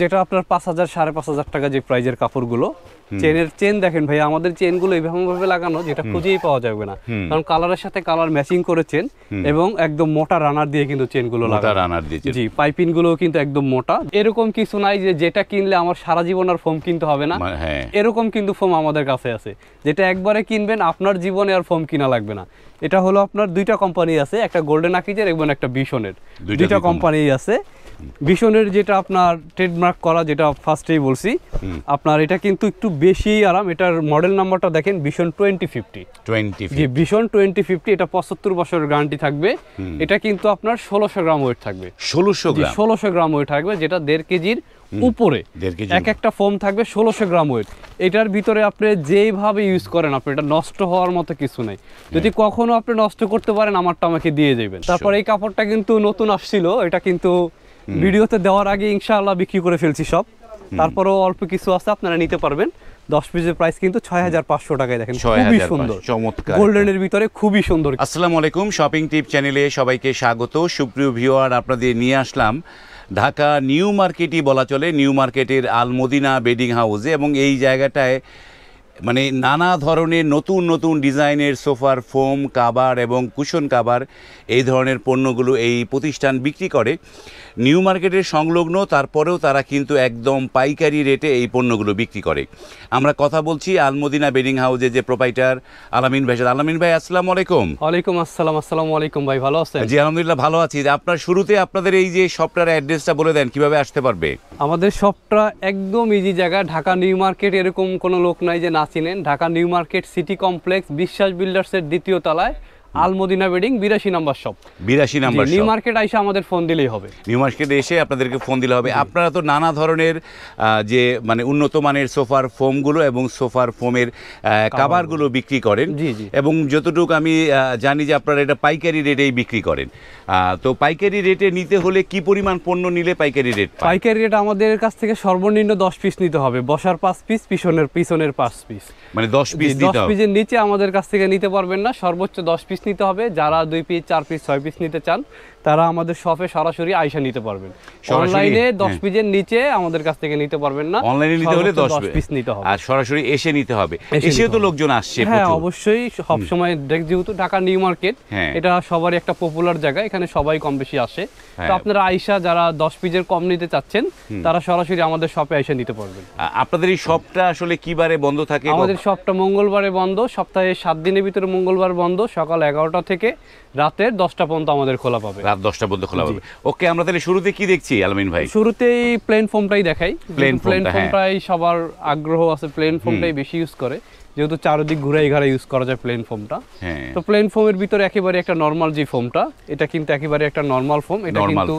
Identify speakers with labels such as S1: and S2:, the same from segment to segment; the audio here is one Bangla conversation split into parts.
S1: যেটা আপনার 5,000 5,500 টাকা যে প্রাইজের কাপড়গুলো, চেনের চেন দেখেন ভাই, আমাদের চেনগুলো এইভাবে লাগানো যেটা খুঁজেই পাওয়া যাবে না, কারণ কালারের সাথে কালার ম্যাচিং করে চেন এবং একদম মোটা রানার দিয়ে কিন্তু চেনগুলো লাগানো। জি, পাইপিং গুলো কিন্তু একদম মোটা। এরকম কিছু নাই যে যেটা কিনলে আমার সারা জীবন আর ফোম কিনতে হবে না, এরকম কিন্তু ফোম আমাদের কাছে আছে, যেটা একবারে কিনবেন আপনার জীবনে আর ফোম কিনা লাগবে না। এটা হলো আপনার দুইটা কোম্পানি আছে, একটা গোল্ডেন আকিজের এবং একটা বিশনের, দুইটা কোম্পানি আছে। বিশনের যেটা আপনার ট্রেডমার্ক করা, যেটা ফার্স্টেই বলছি আপনার, এটা কিন্তু একটু বেশি আরাম। এটার মডেল নাম্বারটা দেখেন, বিশন 2050। জি, বিশন 2050, এটা 75 বছরের গ্যারান্টি থাকবে। এটা কিন্তু আপনার 1600 গ্রাম ওয়েট থাকবে। 1600 গ্রাম ওয়েট থাকবে, যেটা 1.5 কেজির উপরে এক একটা ফোম থাকবে, 1600 গ্রাম ওয়েট। এটার ভিতরে আপনি যেইভাবে ইউজ করেন, আপনি এটা নষ্ট হওয়ার মতো কিছু নেই। যদি কখনো আপনি নষ্ট করতে পারেন, আমারটা আমাকে দিয়ে যাবেন। তারপর এই কাপড়টা কিন্তু নতুন আসছিল, এটা কিন্তু ভিডিওতে দেওয়ার আগে ইনশাআল্লাহ বিক্রি করে ফেলছি সব। তারপরও অল্প কিছু আছে, আপনারা নিতে পারবেন। 10 পিসের প্রাইস কিন্তু 6500 টাকায়। দেখেন খুবই সুন্দর, চমৎকার, গোল্ডেনের ভিতরে খুবই সুন্দর।
S2: আসসালামু আলাইকুম, শপিং টিপ চ্যানেলে সবাইকে স্বাগত। সুপ্রিয় ভিউয়ার, আপনাদের নিয়ে আসলাম ঢাকা নিউ মার্কেটই বলা চলে, নিউ মার্কেটের আল মদিনা বেডিং হাউসে। এবং এই জায়গাটায় মানে নানা ধরনের নতুন নতুন ডিজাইনের সোফার ফোম কাভার এবং কুশন কাভার, এই ধরনের পণ্যগুলো এই প্রতিষ্ঠান বিক্রি করে। নিউ মার্কেটের সংলগ্ন, তারপরেও তারা কিন্তু একদম পাইকারি রেটে এই পণ্যগুলো বিক্রি করে। আমরা কথা বলছি আল মদিনা বেডিং হাউসের যে প্রোপাইটার আলামিন ভাই। আলামিন ভাই, আসসালামু আলাইকুম।
S1: ওয়ালাইকুম আসসালাম। আসসালামু আলাইকুম ভাই, ভালো আছেন?
S2: জি আলহামদুলিল্লাহ ভালো আছি। আপনার শুরুতে আপনাদের এই যে শপটার অ্যাড্রেসটা বলে দেন, কিভাবে আসতে পারবে?
S1: আমাদের শপটা একদম ইজি জায়গা, ঢাকা নিউ মার্কেট। এরকম কোনো লোক নাই যে না চিনেন। Dhaka new market city complex, বিশ্বাস বিল্ডার্সের 2য় তলায় আল মদিনা বেডিং, 82 নম্বর শপ।
S2: 82 নম্বর
S1: নিউ মার্কেট আইসা আমাদের ফোন দিলেই হবে।
S2: নিউ মার্কেটে এসে আপনাদেরকে ফোন দিলে হবে। আপনারা তো নানা ধরনের যে মানে উন্নত মানের সোফার ফোমগুলো এবং সোফার ফোমের কাভারগুলো বিক্রি করেন। এবং যতটুকু আমি জানি যে আপনারা এটা পাইকারি রেটেই বিক্রি করেন। তো পাইকারি রেটে নিতে হলে কি পরিমাণ পণ্য নিলে পাইকারি রেট?
S1: পাইকারি রেট আমাদের কাছ থেকে সর্বনিম্ন 10 পিস নিতে হবে। বসার 5 পিস, পিছনের 5 পিস,
S2: মানে 10 পিস নিতে হবে।
S1: 10 পিসের নিচে আমাদের কাছ থেকে নিতে পারবেন না, সর্বোচ্চ 10 পিস নিতে হবে। যারা 2 পিস 4 পিস 6 পিস নিতে চান, তারা আমাদের শপে সরাসরি আইসা নিতে পারবেন। অনলাইনে 10 পিসের নিচে আমাদের কাছ থেকে নিতে পারবেন না,
S2: অনলাইনে নিতে হলে 10
S1: পিস নিতে হবে,
S2: আর সরাসরি এসে নিতে হবে। এসেও তো লোকজন আসছে।
S1: হ্যাঁ অবশ্যই, সব সময় যেহেতু ঢাকা নিউ মার্কেট, এটা সবারই একটা পপুলার জায়গা, এখানে সবাই কম বেশি আসে। তো আপনারা আইসা যারা 10 পিসের কম নিতে চাচ্ছেন, তারা সরাসরি আমাদের শপে আইসা নিতে পারবেন।
S2: আপনাদের এই শপটা আসলে কি বারে বন্ধ থাকে?
S1: আমাদের শপটা মঙ্গলবারে বন্ধ, সপ্তাহে 7 দিনের ভিতরে মঙ্গলবার বন্ধ। সকাল 11টা থেকে রাতের 10টা পর্যন্ত আমাদের খোলা পাবে,
S2: রাত 10টা পর্যন্ত খোলা পাবে। ওকে, আমরা তাহলে শুরুতে কি দেখছি আলমিন ভাই?
S1: শুরুতেই প্লেন ফোমটাই দেখাই। প্লেন ফোমটাই সবার আগ্রহ আছে, প্লেন ফোমটাই বেশি ইউজ করে, যেহেতু চারদিক ঘুরে ইউজ করা যায় প্লেন ফোমটা। তো প্লেন ফোমের ভিতরে একেবারে একটা নরমাল যে ফোমটা, এটা কিন্তু একেবারে একটা নরমাল ফোম। এটা কিন্তু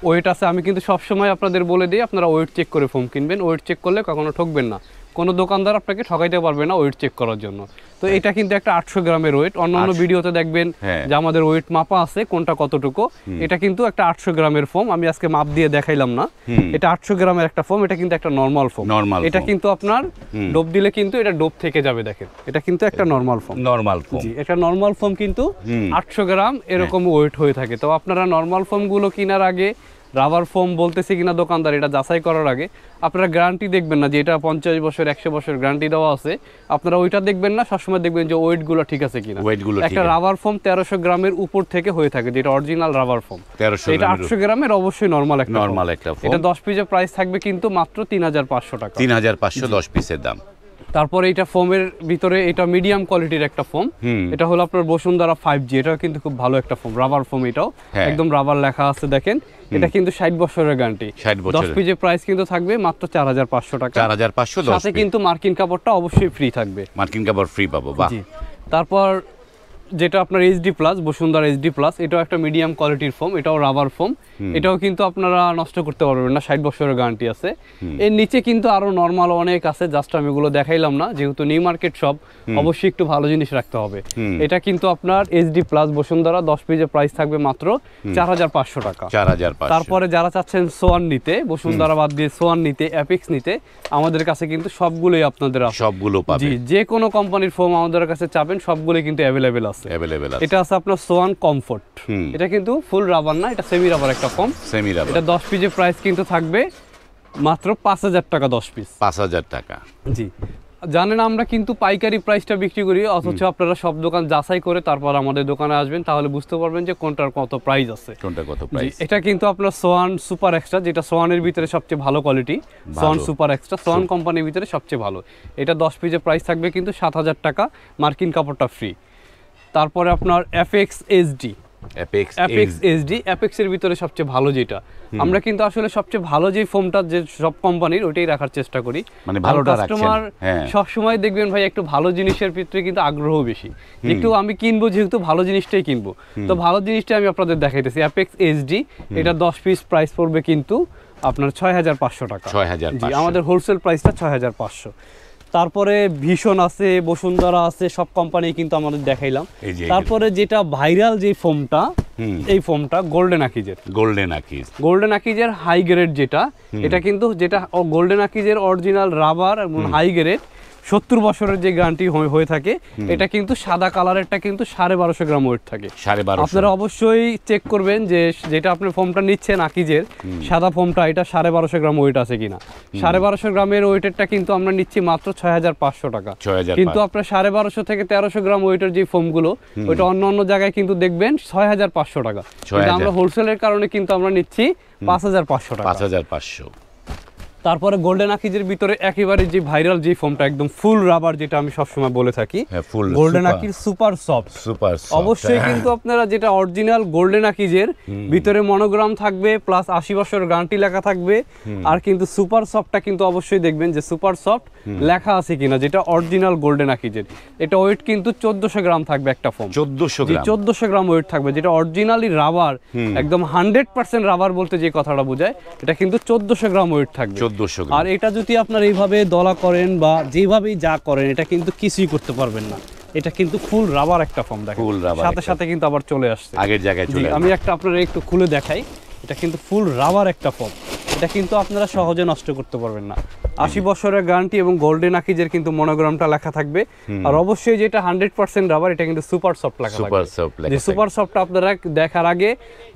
S1: ওয়েট আছে, আমি কিন্তু সবসময় আপনাদের বলে দিই, আপনারা ওয়েট চেক করে ফোম কিনবেন। ওয়েট চেক করলে কখনো ঠকবেন না, কোনো দোকানদার আপনাকে ঠকাইতে পারবে না ওয়েট চেক করার জন্য। তো এটা কিন্তু একটা 800 গ্রামের ওয়েট। অন্যান্য ভিডিওতে দেখবেন যে আমাদের ওয়েট মাপা আছে কোনটা কতটুকু। এটা কিন্তু একটা 800 গ্রামের ফোম, আমি আজকে মাপ দিয়ে দেখাইলাম না। এটা 800 গ্রামের একটা ফোম, এটা কিন্তু একটা নরমাল ফোম। এটা কিন্তু আপনার ডোব দিলে কিন্তু এটা ডোব থেকে যাবে। দেখেন, এটা কিন্তু একটা নরমাল ফোম। জি, এটা নরমাল ফোম কিন্তু 800 গ্রাম এরকম ওয়েট হয়ে থাকে। তো আপনারা নরমাল ফোমগুলো কেনার আগে, রাবার ফোম বলতেছে কিনা দোকানদার, এটা যাচাই করার আগে আপনারা গ্যারান্টি দেখবেন না যে এটা 50 বছর 100 বছর গ্যারান্টি দেওয়া আছে। আপনারা ওইটা দেখবেন না, সবসময় দেখবেন যে ওয়েটগুলো ঠিক আছে কিনা। একটা রাবার ফোম 1300 গ্রামের উপর থেকে হয়ে থাকে, যেটা অরিজিনাল রাবার ফোম। এটা 800 গ্রামের অবশ্যই নরমাল একটা ফোম। এটা 10 পিসের প্রাইস থাকবে কিন্তু মাত্র 3500 টাকা।
S2: 3500 10 পিসের দাম।
S1: তারপরে এটা ফোমের ভিতরে এটা মিডিয়াম কোয়ালিটির একটা ফোম। এটা হলো আপনার বসুন্ধরা 5G, এটাও কিন্তু খুব ভালো একটা ফোম, রাবার ফোম। এটাও একদম রাবার লেখা আছে, দেখেন। এটা কিন্তু 60 বছরের গ্যারান্টি। 10 পিসের প্রাইস কিন্তু থাকবে মাত্র 4500 টাকা।
S2: 4500,
S1: সাথে কিন্তু মার্কিন কাপড়টা অবশ্যই ফ্রি থাকবে।
S2: মার্কিন কাপড় ফ্রি পাবো, বাহ।
S1: তারপর যেটা আপনার HD plus, Bashundhara HD plus, এটাও একটা মিডিয়াম কোয়ালিটির ফোম, এটাও রাবার ফোম। এটাও কিন্তু আপনারা নষ্ট করতে পারবেন না, 60 বছরের গ্যারান্টি আছে। এর নিচে কিন্তু আরো নরমাল অনেক আছে, জাস্ট আমি এগুলো দেখাইলাম না, যেহেতু নিউ মার্কেট শপ, অবশ্যই একটু ভালো জিনিস রাখতে হবে। এটা কিন্তু আপনার HD প্লাস বসুন্ধরা 10 পিসের প্রাইস থাকবে মাত্র 4500 টাকা।
S2: 4500।
S1: তারপরে যারা চাচ্ছেন সোয়ান নিতে, বসুন্ধরা বাদ দিয়ে সোয়ান নিতে, অ্যাপিক্স নিতে, আমাদের কাছে কিন্তু সবগুলোই আপনাদের আছে,
S2: সবগুলো পাবেন।
S1: জি, যে কোনো কোম্পানির ফোম আমাদের কাছে চাবেন, সবগুলোই কিন্তু অ্যাভেলেবেল আছে। এটা আছে আপনার সোয়ান কমফোর্ট। এটা কিন্তু ফুল রাবার না, এটা সেমি রাবার একটা ফোম।
S2: Semi rubber.
S1: এটা 10 পিসের প্রাইস কিন্তু থাকবে মাত্র 5,000 টাকা 10 পিস।
S2: 5,000 টাকা।
S1: জি, জানেন আমরা কিন্তু পাইকারি প্রাইসটা বিক্রি করি, অথচ আপনারা সব দোকান যাচাই করে তারপর আমাদের দোকানে আসবেন, তাহলে বুঝতে পারবেন যে কোনটার কত প্রাইস আছে।
S2: কোনটা কত প্রাইস?
S1: এটা কিন্তু আপনার সোয়ান সুপার এক্সট্রা, যেটা সোয়ানের ভিতরে সবচেয়ে ভালো quality, Swan super extra, Swan কোম্পানির ভিতরে সবচেয়ে ভালো। এটা 10 পিসের প্রাইস থাকবে কিন্তু 7,000 টাকা, মার্কিন কাপড়টা ফ্রি। তারপরে আপনার এফএক্স এইচডি, অ্যাপেক্স এর ভিতরে সবচেয়ে ভালো যেটা, আমরা কিন্তু আসলে সবচেয়ে ভালো যে ফোমটা যে সব কোম্পানির ওইটাই রাখার চেষ্টা করি,
S2: মানে ভালোটা রাখছেন।
S1: কাস্টমার সব সময় দেখবেন ভাই একটু ভালো জিনিসের ভিতরে কিন্তু আগ্রহ বেশি, একটু আমি কিনবো যেহেতু ভালো জিনিসটাই কিনবো, তো ভালো জিনিসটা আমি আপনাদের দেখাইতেছি। অ্যাপেক্স এইচডি, এটা 10 পিস প্রাইস পড়বে কিন্তু আপনার 6,500 টাকা।
S2: 6,500,
S1: আমাদের হোলসেল প্রাইসটা 6,500। তারপরে ভীষণ আছে, বসুন্ধরা আছে, সব কোম্পানি কিন্তু আমাদের দেখাইলাম। তারপরে যেটা ভাইরাল যে ফোমটা, এই ফোমটা গোল্ডেন আকিজের হাই গ্রেড যেটা, এটা কিন্তু যেটা গোল্ডেন আকিজের অরিজিনাল রাবার এবং হাই গ্রেড 70 বছরের যে গ্যারান্টি হয়ে থাকে, এটা কিন্তু সাদা কালারেরটা কিন্তু 1250 গ্রাম ওয়েট থাকে। আপনারা অবশ্যই চেক করবেন যে যেটা আপনি ফোমটা নিচ্ছেন আকিজের সাদা ফোমটা, এটা 1250 গ্রাম ওয়েট আছে কিনা। 1250 গ্রামের ওয়েটেরটা কিন্তু আমরা নিচ্ছি মাত্র 6,500 টাকা। কিন্তু আপনার 1250 থেকে 1300 গ্রাম ওয়েটের যে ফোমগুলো, ওইটা অন্য জায়গায় কিন্তু দেখবেন 6,500 টাকা। কিন্তু আমরা হোলসেলের কারণে কিন্তু আমরা নিচ্ছি 5,500 টাকা।
S2: 5,500।
S1: তারপরে গোল্ডেন আকিজের ভিতরে একেবারে যে ভাইরাল যে ফোমটা একদম ফুল রাবার, যেটা আমি সবসময় বলে থাকি, গোল্ডেন আকিজ সুপার সফট। অবশ্যই কিন্তু আপনারা যেটা অরিজিনাল গোল্ডেন আকিজের ভিতরে মনোগ্রাম থাকবে, প্লাস 80 বছরের গ্যারান্টি লেখা থাকবে। আর কিন্তু সুপার সফটটা কিন্তু অবশ্যই দেখবেন যে সুপার সফট লেখা আছে কিনা, যেটা অরিজিনাল গোল্ডেন আকিজের। এটা ওয়েট কিন্তু 1400 গ্রাম থাকবে একটা ফোম, 1400 গ্রাম ওয়েট থাকবে, যেটা অরিজিনালি রাবার, একদম 100% রাবার বলতে যে কথাটা বোঝায়, এটা কিন্তু 1400 গ্রাম ওয়েট থাকবে। আর এটা যদি আপনার এইভাবে দলা করেন বা যেভাবেই যা করেন, এটা কিন্তু কিছুই করতে পারবেন না। এটা কিন্তু ফুল রাবার একটা ফোম, দেখেন সাথে সাথে কিন্তু আবার চলে আসছে
S2: আগের জায়গায় চলে।
S1: আমি একটা আপনারা একটু খুলে দেখাই, এটা কিন্তু ফুল রাবার একটা ফোম, এটা কিন্তু আপনারা সহজে নষ্ট করতে পারবেন না। 80 বছরের গ্যারান্টি এবং গোল্ডেন আকিজের কিন্তু মনোগ্রামটা লেখা থাকবে। আর অবশ্যই যেটা 100% রাবার, এটা কিন্তু সুপার সফট লেখা থাকবে। যে সুপার সফটটা আপনারা দেখার আগে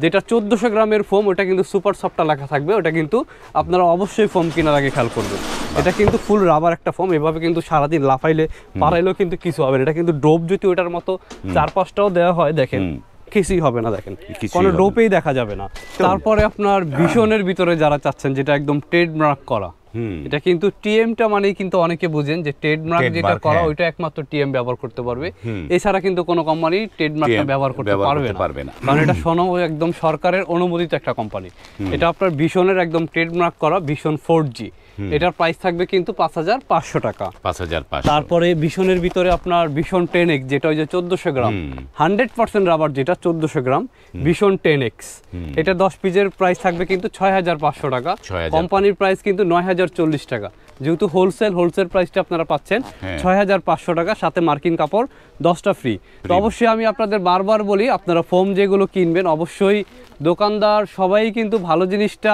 S1: যেটা 1400 গ্রামের ফোম, ওটা কিন্তু সুপার সফটটা লেখা থাকবে, ওটা কিন্তু আপনারা অবশ্যই ফোম কেনার আগে খেয়াল করবেন। এটা কিন্তু ফুল রাবার একটা ফোম, এভাবে কিন্তু সারাদিন লাফাইলে পারাইলেও কিন্তু কিছু হবে না। এটা কিন্তু ডোপ যদি ওটার মতো 4-5টাও দেওয়া হয়, দেখেন কিছুই হবে না, দেখেন কোনো ডোপেই দেখা যাবে না। তারপরে আপনার ভীষণের ভিতরে যারা চাচ্ছেন, যেটা একদম ট্রেডমার্ক করা, এটা কিন্তু টিএমটা মানেই কিন্তু অনেকে বুঝেন যে ট্রেডমার্ক যেটা করা, ওইটা একমাত্র টিএম ব্যবহার করতে পারবে, এছাড়া কিন্তু কোনো কোম্পানি ট্রেডমার্কটা ব্যবহার করতে পারবে না, কারণ এটা একদম সরকারের অনুমোদিত একটা কোম্পানি। এটা আপনার ভীষণের একদম ট্রেডমার্ক করা, ভীষণ 4G, এটার প্রাইস থাকবে কিন্তু 5,500 টাকা।
S2: 5,500।
S1: তারপরে ভীষণের ভিতরে আপনার ভীষণ 10X, যেটা ওই যে 1400 গ্রাম 100% রাবার, যেটা 1400 গ্রাম ভীষণ 10X, এটা 10 পিসের প্রাইস থাকবে কিন্তু 6,500 টাকা। কোম্পানির প্রাইস কিন্তু 9,040 টাকা। যেহেতু হোলসেল প্রাইসটা আপনারা পাচ্ছেন 6,500 টাকা, সাথে মার্কিন কাপড় 10টা ফ্রি। তো অবশ্যই আমি আপনাদের বারবার বলি, আপনারা ফোম যেগুলো কিনবেন, অবশ্যই দোকানদার সবাই কিন্তু ভালো জিনিসটা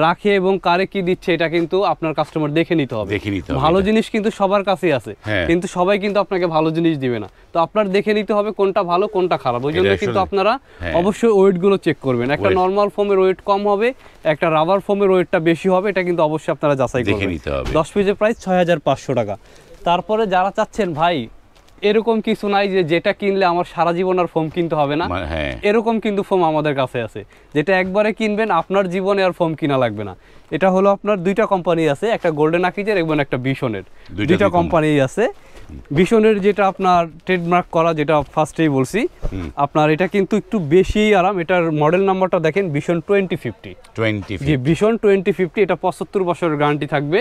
S1: রাখে এবং কারে কি দিচ্ছে, এটা কিন্তু আপনার কাস্টমার দেখে নিতে হবে। ভালো জিনিস কিন্তু সবার কাছেই আছে, কিন্তু সবাই কিন্তু আপনাকে ভালো জিনিস দিবে না। তো আপনার দেখে নিতে হবে কোনটা ভালো কোনটা খারাপ। ওই জন্য কিন্তু আপনারা অবশ্যই ওয়েটগুলো চেক করবেন। একটা নর্মাল ফোমের ওয়েট কম হবে, একটা রাবার ফোমের ওয়েটটা বেশি হবে, এটা কিন্তু অবশ্যই আপনারা যাচাই করবেন। 10 পিসের প্রাইস 6,500 টাকা। তারপরে যারা চাচ্ছেন ভাই এরকম কিছু নাই যে যেটা কিনলে আমার সারা জীবন আর ফোম কিনতে হবে না, এরকম কিন্তু ফোম আমাদের কাছে আছে, যেটা একবারে কিনবেন আপনার জীবনে আর ফোম কিনা লাগবে না। এটা হলো আপনার দুইটা কোম্পানি আছে, একটা গোল্ডেন আকিজের এবং একটা ভীষণের, দুইটা কোম্পানি আছে। ভীষণের যেটা আপনার ট্রেডমার্ক করা, যেটা ফার্স্টেই বলছি আপনার, এটা কিন্তু একটু বেশি আরাম। এটার মডেল নাম্বারটা দেখেন, ভীষণ 2050। জি, ভীষণ 2050, এটা 75 বছরের গ্যারান্টি থাকবে।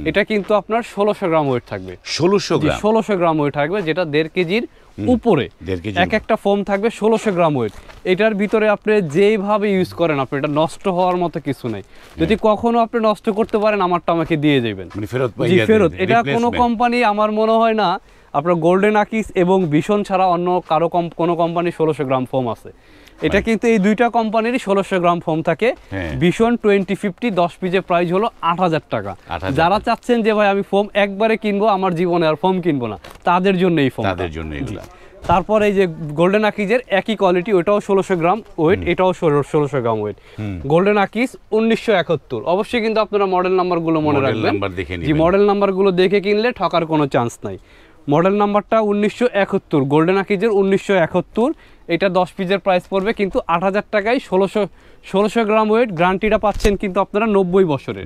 S1: এটা কিন্তু আপনার 1600 গ্রাম ওয়েট থাকবে। 1600 গ্রাম ওয়েট থাকবে, যেটা 1.5 কেজির উপরে এক একটা ফোম থাকবে, 1600 গ্রাম ওয়েট। এটার ভিতরে আপনি যেইভাবে ইউজ করেন, আপনি এটা নষ্ট হওয়ার মতো কিছু নাই। যদি কখনো আপনি নষ্ট করতে পারেন, আমারটা আমাকে দিয়ে যাবেন, ফেরত। এটা কোনো কোম্পানি আমার মনে হয় না আপনার গোল্ডেন আকিজ এবং ভীষণ ছাড়া অন্য কারো কোনো কোম্পানি 1600 গ্রাম ফোম আছে। এটা কিন্তু এই দুইটা কোম্পানিরই 1600 গ্রাম ফোম থাকে। ভীষণ 2050 10 পিসের প্রাইস হলো 8,000 টাকা। যারা চাচ্ছেন যে ভাই আমি ফোম একবারে কিনবো, আমার জীবনে আর ফোম কিনবো না, তাদের জন্য এই ফোম। তারপরে এই যে গোল্ডেন আকিজের একই কোয়ালিটি, ওটাও 1600 গ্রাম ওয়েট, এটাও 1600 গ্রাম ওয়েট। গোল্ডেন আকিজ 1971। অবশ্যই কিন্তু আপনারা মডেল নাম্বারগুলো মনে রাখবেন, যে মডেল নাম্বারগুলো দেখে কিনলে ঠকার কোনো চান্স নাই। মডেল নাম্বারটা 1971, গোল্ডেন আকিজের 1971। এটা 10 পিসের প্রাইস পড়বে কিন্তু 8000 টাকায়। 1600 গ্রাম ওয়েট, গ্যারান্টিটা পাচ্ছেন কিন্তু আপনারা 90 বছরের।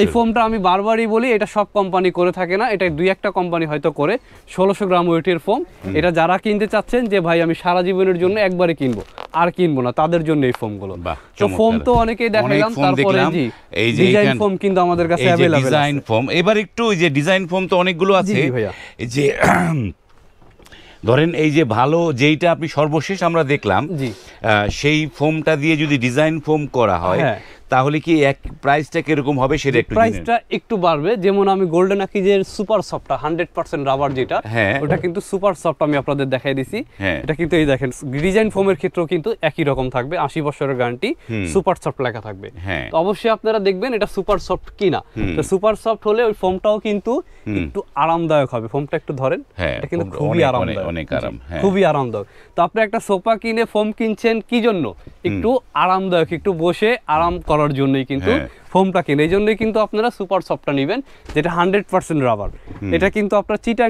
S1: এই ফোমটা আমি বারবারই বলি, এটা সব কোম্পানি করে থাকে না, এটা 2-1টা কোম্পানি হয়তো করে 1600 গ্রাম ওয়েটের ফোম। এটা যারা কিনতে চাচ্ছেন যে ভাই আমি সারা জীবনের জন্য একবারে কিনবো আর কিনবো না, তাদের জন্য এই ফোমগুলো। তো ফোম তো অনেকেই দেখাইলাম, তারপরে জি এই যে ডিজাইন ফোম কিন্তু আমাদের কাছে अवेलेबल আছে।
S2: ডিজাইন ফোম, এবার একটু এই যে ডিজাইন ফোম তো অনেকগুলো আছে এই যে ধরেন এই যে ভালো যেইটা আপনি সর্বশেষ আমরা দেখলাম সেই ফোমটা দিয়ে যদি ডিজাইন ফোম করা হয় তাহলে কি এক প্রাইসটা কিরকম হবে সেটা একটু
S1: প্রাইসটা একটু বাড়বে। যেমন আমি গোল্ডেন আকিজের সুপার সফটটা 100% রাবার যেটা, ওটা কিন্তু সুপার সফট আমি আপনাদের দেখাই দিছি। এটা কিন্তু এই দেখেন ডিজাইন ফোমের ক্ষেত্রেও কিন্তু একই রকম থাকবে, 80 বছরের গ্যারান্টি, সুপার সফট লেখা থাকবে। তো অবশ্যই আপনারা দেখবেন এটা সুপার সফট কিনা। তো সুপার সফট হলে ওই ফোমটাও কিন্তু একটু আরামদায়ক হবে। ফোমটা একটু ধরেন, এটা কিন্তু খুবই আরামদায়ক,
S2: অনেক আরাম,
S1: খুবই আরামদায়ক। তো আপনি একটা সোফা কিনে ফোম কিনছেন কি জন্য? একটু আরামদায়ক, একটু বসে আরাম করার জন্যই কিন্তু ফোমটা কিনে। এই জন্যই কিন্তু আপনারা সুপার সফটটা নেবেন, যেটা 100% রাবার। এটা কিন্তু আপনার চিটাং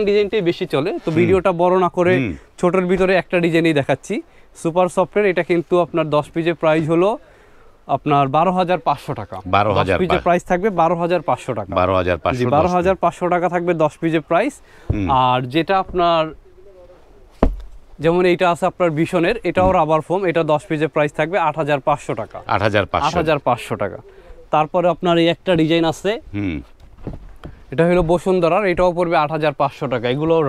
S1: ডিজাইনটাই বেশি চলে। তো ভিডিওটা বড় না করে ছোটর ভিতরে একটা ডিজাইনই দেখাচ্ছি সুপার সফটের। এটা কিন্তু আপনার 10 পিসের প্রাইস হলো আপনার 12500 টাকা।
S2: 12000
S1: পিসের প্রাইস থাকবে 12500 টাকা। 12500 টাকা থাকবে 10 পিসের প্রাইস। আর যেটা আপনার যেমন এইটা আছে আপনার ভিশনের, এটাও রাবার ফোম, এটা 10 পিসের প্রাইস থাকবে 8500 টাকা। 8500 টাকা। তারপরে আপনার এই একটা ডিজাইন আছে, এটা হলো বসুন্ধরার, এটাও পড়বে 8500 টাকা। এগুলোও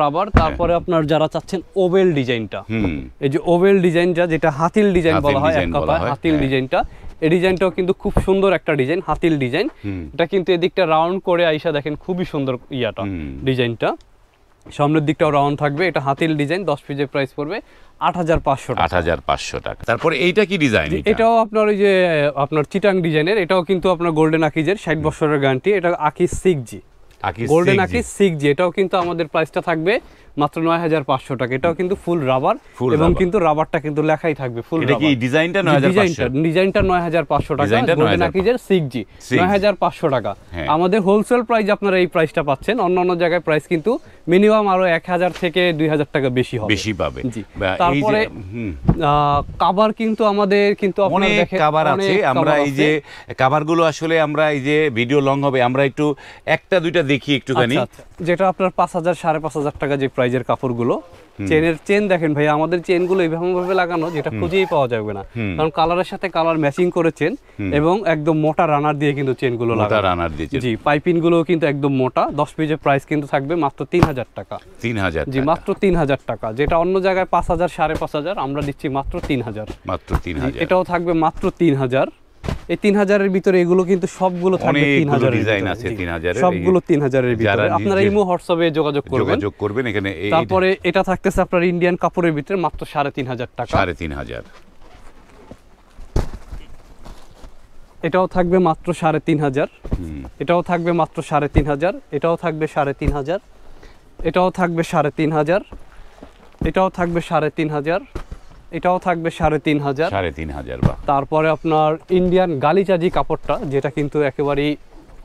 S1: রাবার। তারপরে আপনার যারা চাচ্ছেন ওভেল ডিজাইনটা, এই যে ওভেল ডিজাইনটা যেটা হাতিল ডিজাইন বলা হয়, এক কথায় হাতিল ডিজাইনটা, এই ডিজাইনটাও কিন্তু খুব সুন্দর একটা ডিজাইন, হাতিল ডিজাইন। এটা কিন্তু এদিকটা রাউন্ড করে আইসা দেখেন খুবই সুন্দর ইয়াটা ডিজাইনটা, সামনের দিকটাও রাউন্ড থাকবে। এটা হাতিল ডিজাইন, 10 পিসের প্রাইস পড়বে 8500 টাকা।
S2: 8500 টাকা। তারপরে এইটা কি ডিজাইন?
S1: এটাও আপনার ওই যে আপনার চিটাং ডিজাইনের, এটাও কিন্তু আপনার গোল্ডেন আকিজের 60 বছরের গ্যারান্টি। এটা Akij 6G, golden Akij 6G। এটাও কিন্তু আমাদের প্রাইসটা থাকবে মাত্র 9500 টাকা। এটাও কিন্তু ফুল রাবার, এবং কিন্তু রাবারটা কিন্তু লেখাই থাকবে ফুল রাবার।
S2: এটা কি ডিজাইনটা 9500?
S1: ডিজাইনটা 9500 টাকা, গোল্ডেন আকিজের 6G 9500 টাকা। আমাদের হোলসেল প্রাইস আপনারা এই প্রাইসটা পাচ্ছেন। অন্যান্য জায়গায় প্রাইস কিন্তু মিনিমাম আরো 1000 থেকে 2000 টাকা বেশি হবে,
S2: বেশি পাবে।
S1: তারপরে কভার কিন্তু আমাদের কিন্তু
S2: অনেক কভার আছে। আমরা এই যে কভারগুলো আসলে আমরা এই যে ভিডিও লং হবে, আমরা একটু একটা দুইটা দেখি একটুখানি।
S1: যেটা আপনার 5000 5500 টাকা যে প্রাইজের কাপড়গুলো, চেন দেখেন ভাই, আমাদের চেনগুলো এইভাবে ভাবে লাগানো যেটা খুঁজেই পাওয়া যাবে না, কারণ কালারের সাথে কালার ম্যাচিং করেছেন, এবং একদম মোটা রানার দিয়ে কিন্তু চেনগুলো লাগানো। জি, পাইপিং গুলো কিন্তু একদম মোটা। 10 পিসের প্রাইস কিন্তু থাকবে মাত্র 3000 টাকা।
S2: 3000?
S1: জি, মাত্র 3000 টাকা। যেটা অন্য জায়গায় 5000 5500, আমরা দিচ্ছি মাত্র 3000।
S2: মাত্র 3000।
S1: এটাও থাকবে মাত্র 3000। এই 3000 এর ভিতরে এগুলো কিন্তু সবগুলো থাকবে 3000
S2: ডিজাইন আছে 3000 এর,
S1: সবগুলো 3000 এর ভিতরে। আপনারা ইমো হোয়াটসঅ্যাপে যোগাযোগ করবেন এখানে। তারপরে এটা থাকতেছে আপনার ইন্ডিয়ান কাপড়ের ভিতরে মাত্র 3500 টাকা।
S2: 3500।
S1: এটাও থাকবে মাত্র 3500। এটাও থাকবে মাত্র 3500। এটাও থাকবে 3500। এটাও থাকবে 3500। এটাও থাকবে 3500। এটাও থাকবে 3500। তারপরে আপনার ইন্ডিয়ান গালিচাজি কাপড়টা, যেটা কিন্তু একেবারেই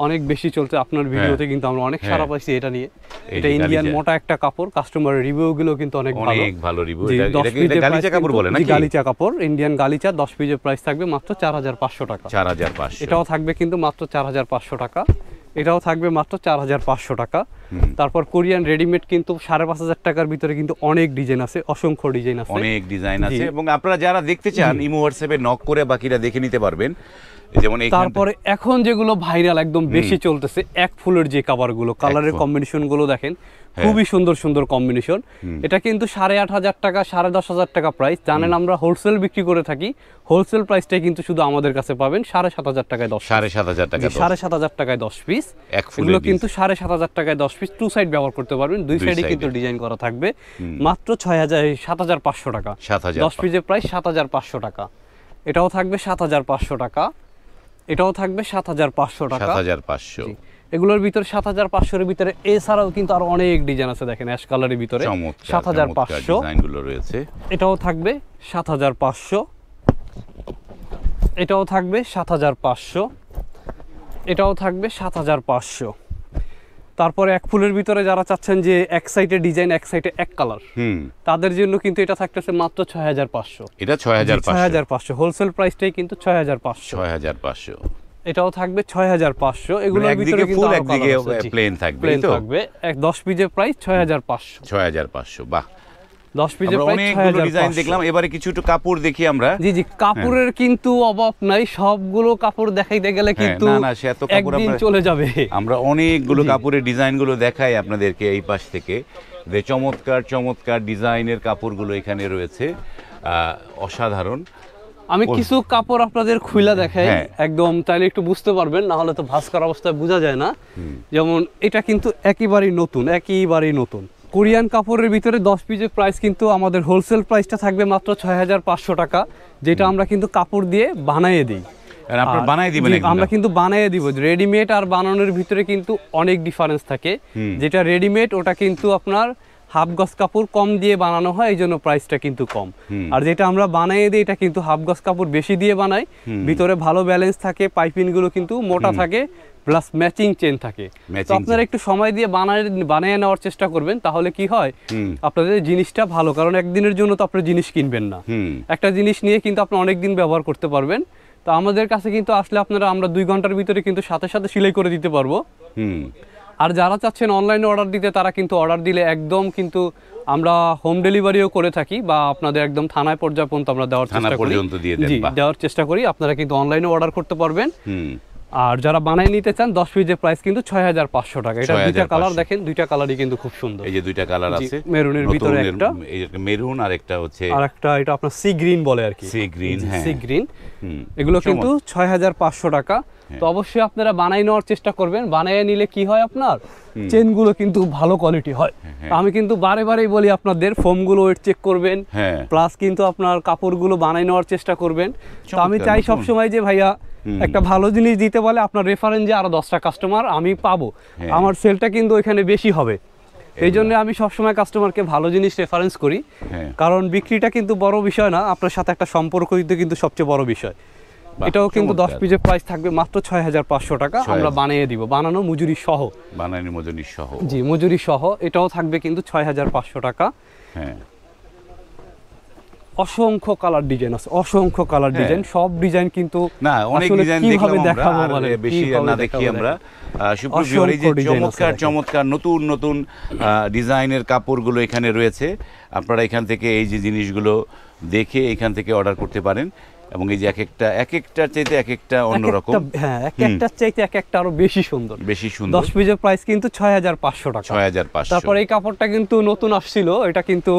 S1: অনেক বেশি চলছে আপনার ভিডিওতে, কিন্তু আমরা অনেক সারা পাইছি এটা নিয়ে। এটা ইন্ডিয়ান মোটা একটা কাপড়, কাস্টমারের রিভিউ গুলো কিন্তু অনেক
S2: ভালো রিভিউ। এটা গালিচা কাপড় বলে নাকি?
S1: গালিচা কাপড়, ইন্ডিয়ান গালিচা। 10 পিসের প্রাইস থাকবে মাত্র 4500 টাকা।
S2: 4500।
S1: এটাও থাকবে কিন্তু মাত্র 4500 টাকা। এটাও থাকবে মাত্র 4500 টাকা। তারপর কোরিয়ান রেডিমেড কিন্তু 5500 টাকার ভিতরে কিন্তু অনেক ডিজাইন আছে, অসংখ্য ডিজাইন আছে,
S2: এবং আপনারা যারা দেখতে চান ইমো হোয়াটসঅ্যাপে নক করে বাকিটা দেখে নিতে পারবেন। যেমন
S1: তারপরে এখন যেগুলো ভাইরাল একদম বেশি চলতেছে, এক ফুলের যে কভারগুলো, কালারের কম্বিনেশন গুলো দেখেন খুবই সুন্দর সুন্দর কম্বিনেশন। এটা কিন্তু 8500 টাকা, 10500 টাকা প্রাইস। জানেন আমরা হোলসেল বিক্রি করে থাকি, হোলসেল প্রাইসটাই কিন্তু শুধু আমাদের কাছে পাবেন 7500 টাকায় 10।
S2: 7500 টাকা,
S1: 7500 টাকায় 10 পিস। এগুলো কিন্তু 7500 টাকায় 10 পিস, টু সাইড ব্যবহার করতে পারবেন, দুই সাইডে কিন্তু ডিজাইন করা থাকবে। মাত্র 7500 টাকা। 10 পিসের প্রাইস 7500 টাকা। এটাও থাকবে 7500 টাকা। এটাও থাকবে 7500 টাকা।
S2: 7500।
S1: এগুলোর ভিতরে 7500 এর ভিতরে এছাড়াও কিন্তু আরো অনেক ডিজাইন আছে, দেখেন অ্যাশ কালারের ভিতরে 7500
S2: ডিজাইনগুলো রয়েছে।
S1: এটাও থাকবে 7500, এটাও থাকবে 7500, এটাও থাকবে 7500। তারপরে এক ফুলের ভিতরে যারা চাচ্ছেন যে এক সাইডে ডিজাইন এক সাইডে এক কালার, তাদের জন্য কিন্তু এটা থাকতেছে মাত্র 6500।
S2: এটা 6500
S1: হোলসেল প্রাইসটাই কিন্তু 6500। এটাও থাকবে 6500। এগুলোর ভিতরে কিন্তু
S2: একদিকে প্লেন থাকবে,
S1: প্লেন থাকবে। 10 পিসের প্রাইস 6500।
S2: বাহ,
S1: 10 পিসের প্রাইস
S2: অনেকগুলো ডিজাইন দেখলাম। এবারে কিছু একটু কাপড় দেখি আমরা।
S1: জি কাপড়ের কিন্তু অভাব নাই, সবগুলো কাপড় দেখাইতে গেলে কিন্তু একদিন চলে যাবে।
S2: আমরা অনেকগুলো কাপড়ের ডিজাইনগুলো দেখাই আপনাদেরকে এই পাশ থেকে। যে চমৎকার চমৎকার ডিজাইনের কাপড়গুলো এখানে রয়েছে, অসাধারণ।
S1: আমি কিছু কাপড় আপনাদের খুইলা দেখাই, একদম তাইলে একটু বুঝতে পারবেন, না হলে তো ভাস্কর অবস্থায় বোঝা যায় না। যেমন এটা কিন্তু একেবারেই নতুন কোরিয়ান কাপড়ের ভিতরে 10 পিসের প্রাইস কিন্তু আমাদের হোলসেল প্রাইসটা থাকবে মাত্র 6500 টাকা, যেটা আমরা কিন্তু কাপড় দিয়ে বানিয়ে দিই। আমরা কিন্তু বানিয়ে দিব। রেডিমেড আর বানানোর ভিতরে কিন্তু অনেক ডিফারেন্স থাকে। যেটা রেডিমেড ওটা কিন্তু আপনার হাফ গজ কাপড় কম দিয়ে বানানো হয়, এই জন্য প্রাইসটা কিন্তু কম। আর যেটা আমরা বানিয়ে দিই এটা কিন্তু হাফ গজ কাপড় বেশি দিয়ে বানাই, ভিতরে ভালো ব্যালেন্স থাকে, পাইপিং গুলো কিন্তু মোটা থাকে, প্লাস ম্যাচিং চেন থাকে। তো আপনারা একটু সময় দিয়ে বানিয়ে নেওয়ার চেষ্টা করবেন, তাহলে কি হয় আপনাদের জিনিসটা ভালো। কারণ একদিনের জন্য তো আপনি জিনিস কিনবেন না, একটা জিনিস নিয়ে কিন্তু আপনি অনেকদিন ব্যবহার করতে পারবেন। তো আমাদের কাছে কিন্তু আসলে আপনারা আমরা 2 ঘন্টার ভিতরে কিন্তু সাথে সাথে সেলাই করে দিতে পারবো। আর যারা চাচ্ছেন অনলাইনে অর্ডার দিতে, তারা কিন্তু অর্ডার দিলে একদম কিন্তু আমরা হোম ডেলিভারিও করে থাকি, বা আপনাদের একদম থানায় পর্যায়ে পর্যন্ত আমরা দেওয়ার চেষ্টা করি। আপনারা কিন্তু অনলাইনে অর্ডার করতে পারবেন। আর যারা বানাই নিতে চান 10 পিসের প্রাইস কিন্তু 6500 টাকা। এটা দুইটা কালার দেখেন, দুইটা কালারই কিন্তু খুব সুন্দর।
S2: এই যে দুইটা কালার আছে,
S1: মেরুনের ভিতরে একটা,
S2: মেরুন আর একটা হচ্ছে
S1: আরেকটা, এটা আপনার সি গ্রিন বলে আর কি,
S2: সি গ্রিন।
S1: Sea green. এগুলো কিন্তু 6500 টাকা। তো অবশ্যই আপনারা বানাই নেওয়ার চেষ্টা করবেন। বানাইয়ে নিলে কি হয়, আপনার চেনগুলো কিন্তু ভালো কোয়ালিটি হয়। আমি কিন্তু বারেবারেই বলি আপনাদের ফোমগুলো ওয়েট চেক করবেন, প্লাস কিন্তু আপনার কাপড়গুলো বানাই নেওয়ার চেষ্টা করবেন। তো আমি চাই সবসময় যে ভাইয়া একটা ভালো জিনিস দিতে বলে আপনার রেফারেন্সে আরো 10টা কাস্টমার আমি পাবো, আমার সেলটা কিন্তু এখানে বেশি হবে। এই জন্য আমি সবসময় কাস্টমারকে ভালো জিনিস রেফারেন্স করি, কারণ বিক্রিটা কিন্তু বড় বিষয় না, আপনার সাথে একটা সম্পর্ক কিন্তু সবচেয়ে বড় বিষয়। এটাও কিন্তু 10 পিসের প্রাইস থাকবে মাত্র 6500 টাকা। আমরা বানিয়ে দিব, বানানো মজুরি সহ। জি, মজুরি সহ। এটাও থাকবে কিন্তু 6500 টাকা। অসংখ্য কালার ডিজাইন আছে, অসংখ্য কালার ডিজাইন, সব ডিজাইন কিন্তু
S2: না, অনেক ডিজাইন দেখলাম আমরা, বেশি না দেখি আমরা। চমৎকার চমৎকার নতুন নতুন ডিজাইনের কাপড়গুলো এখানে রয়েছে। আপনারা এখান থেকে এই যে জিনিসগুলো দেখে এখান থেকে অর্ডার করতে পারেন। এবং এই যে এক একটার চাইতে এক একটা অন্যরকম,
S1: এক একটার চাইতে এক একটা আরো বেশি সুন্দর। 10 পিসের প্রাইস কিন্তু 6500 টাকা। তারপর এই কাপড়টা কিন্তু নতুন আসছিল, এটা কিন্তু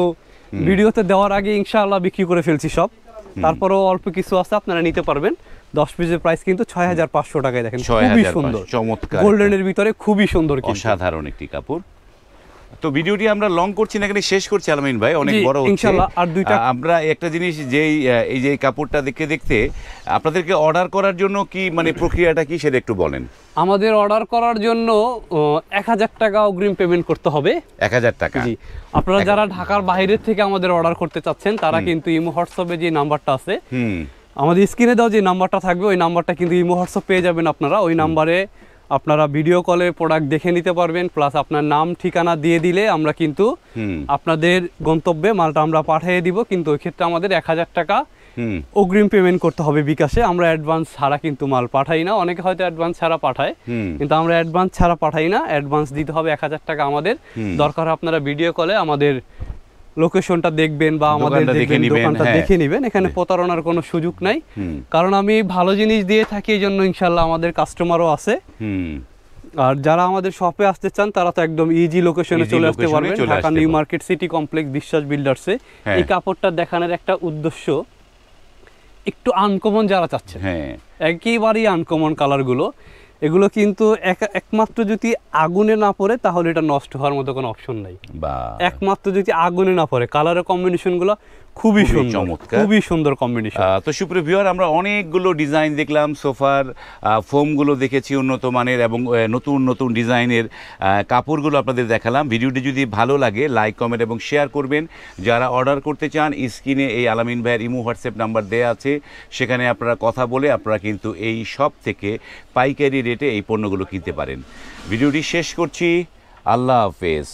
S1: ভিডিওতে দেওয়ার আগে ইনশাআল্লাহ বিক্রি করে ফেলছি সব। তারপরেও অল্প কিছু আছে, আপনারা নিতে পারবেন। 10 পিসের প্রাইস কিন্তু 6500 টাকায়। দেখেন খুবই সুন্দর,
S2: চমৎকার,
S1: গোল্ডেনের ভিতরে খুবই সুন্দর,
S2: অসাধারণ একটি কাপড়। তো ভিডিওটি আমরা লং করছি না, এখানে শেষ করছি আলমিন ভাই, অনেক বড় হচ্ছে
S1: ইনশাআল্লাহ। আর দুইটা
S2: আমরা একটা জিনিস, যেই এই যে কাপড়টা দেখতে আপনাদেরকে অর্ডার করার জন্য কি মানে প্রক্রিয়াটা কি সেটা একটু বলেন।
S1: আমাদের অর্ডার করার জন্য 1000 টাকা অগ্রিম পেমেন্ট করতে হবে।
S2: 1000 টাকা।
S1: জি, আপনারা যারা ঢাকার বাইরে থেকে আমাদের অর্ডার করতে চাচ্ছেন, তারা কিন্তু ইমো হোয়াটসঅ্যাপে যে নাম্বারটা আছে, আমাদের স্ক্রিনে দাও যে নাম্বারটা থাকবে, ওই নাম্বারটা কিন্তু ইমো হোয়াটসঅ্যাপ পেয়ে যাবেন আপনারা। ওই নাম্বারে আপনারা ভিডিও কলে প্রোডাক্ট দেখে নিতে পারবেন, প্লাস আপনার নাম ঠিকানা দিয়ে দিলে আমরা কিন্তু আপনাদের গন্তব্যে মালটা আমরা পাঠিয়ে দিব। কিন্তু ওই ক্ষেত্রে আমাদের 1000 টাকা অগ্রিম পেমেন্ট করতে হবে বিকাশে। আমরা অ্যাডভান্স ছাড়া কিন্তু মাল পাঠাই না। অনেকে হয়তো অ্যাডভান্স ছাড়া পাঠায়, কিন্তু আমরা অ্যাডভান্স ছাড়া পাঠাই না। অ্যাডভান্স দিতে হবে 1000 টাকা আমাদের। দরকার আপনারা ভিডিও কলে আমাদের লোকেশনটা দেখবেন বা আমাদের দোকানটা দেখে নেবেন। এখানে প্রতারণার কোনো সুযোগ নাই, কারণ আমি ভালো জিনিস দিয়ে থাকি, এই জন্য ইনশাল্লাহ আমাদের কাস্টমারও আছে। আর যারা আমাদের শপে আসতে চান, তারা তো একদম ইজি লোকেশনে চলে আসতে পারবেন। Dhaka new market city complex, বিশ্বাস বিল্ডার্সে। এই কাপড়টা দেখানোর একটা উদ্দেশ্য, একটু আনকমন যারা চাচ্ছেন, একেবারেই আনকমন কালারগুলো, এগুলো কিন্তু একমাত্র যদি আগুনে না পড়ে তাহলে এটা নষ্ট হওয়ার মতো কোনো অপশন নাই। একমাত্র যদি আগুনে না পড়ে, কালারের কম্বিনেশনগুলো খুবই
S2: খুবই
S1: সুন্দর,
S2: চমৎকার।
S1: খুবই সুন্দর কম্বিনেশন।
S2: তো সুপ্রিয় ভিউয়ার, আমরা অনেকগুলো ডিজাইন দেখলাম, সোফার ফোমগুলো দেখেছি উন্নত মানের, এবং নতুন নতুন ডিজাইনের কাপড়গুলো আপনাদের দেখালাম। ভিডিওটি যদি ভালো লাগে লাইক, কমেন্ট এবং শেয়ার করবেন। যারা অর্ডার করতে চান, স্ক্রিনে এই আলামিন ভাইয়ের ইমো হোয়াটসঅ্যাপ নাম্বার দেওয়া আছে, সেখানে আপনারা কথা বলে আপনারা কিন্তু এই শপ থেকে পাইকারি রেটে এই পণ্যগুলো কিনতে পারেন। ভিডিওটি শেষ করছি, আল্লাহ হাফেজ।